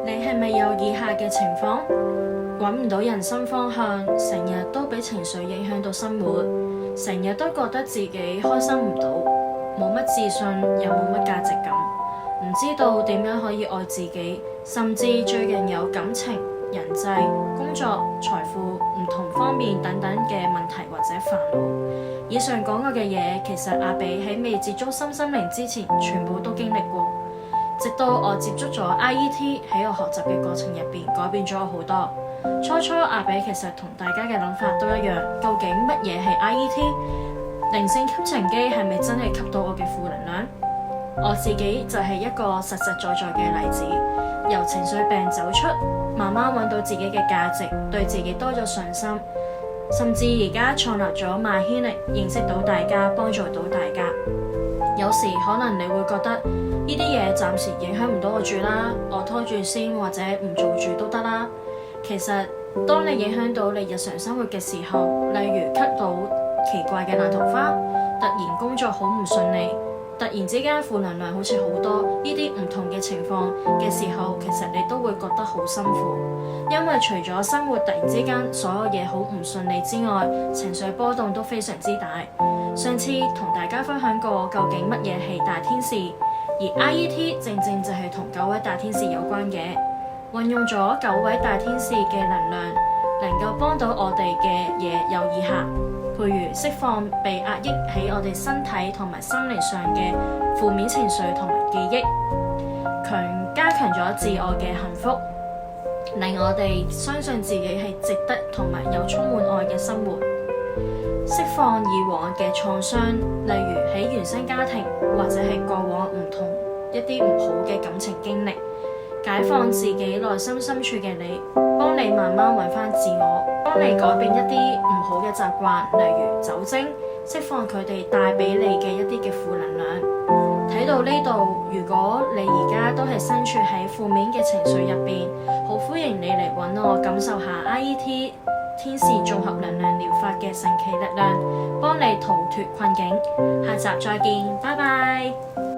你係咪有以下嘅情況？揾唔到人生方向，成日都俾情緒影響到生活，成日都覺得自己開心唔到，冇乜自信，又冇乜價值感，唔知道點樣可以愛自己，甚至最近有感情、人際、工作、財富唔同方面等等嘅問題或者煩惱。以上講過嘅嘢，其實阿比喺未接觸身心靈之前，全部都經歷過。直到我接觸咗 IET， 喺我學習嘅過程入邊，改變咗我好多。初阿比其實同大家嘅諗法都一樣，究竟乜嘢係 IET？ 靈性吸塵機係咪真係吸到我嘅負能量？我自己就係一個實實在在嘅例子，由情緒病走出，慢慢揾到自己嘅價值，對自己多咗信心，甚至而家創立咗 My Healing，認識到大家，幫助到大家。有時可能你會覺得呢啲嘢暫時影響唔到我住啦，我拖住先或者唔做住都得啦。其實當你影響到你日常生活嘅時候，例如吸到奇怪嘅爛桃花，突然工作好唔順利，突然之間負能量好似好多，呢啲唔同嘅情況嘅時候，其實你都會覺得好辛苦，因為除咗生活突然之間所有嘢好唔順利之外，情緒波動都非常之大。上次同大家分享過究竟乜嘢係大天使，而 IET 正就係同9位大天使有關嘅，運用咗9位大天使嘅能量，能夠幫到我哋嘅嘢有以下，譬如釋放被壓抑喺我哋身體同埋心靈上嘅負面情緒同埋記憶，加強咗自我嘅幸福，令我哋相信自己係值得同埋有充滿愛嘅生活。釋放以往嘅創傷，例如喺原生家庭或者係過往唔同一啲唔好嘅感情經歷，解放自己內心深處嘅你，幫你慢慢揾翻自我，幫你改變一啲唔好嘅習慣，例如酒精，釋放佢哋帶俾你嘅一啲嘅負能量。睇到呢度，如果你而家都係身處喺負面嘅情緒入邊，好歡迎你嚟揾我感受下 IET天使綜合能量療法嘅神奇力量，幫你逃脫困境。下集再見，拜拜。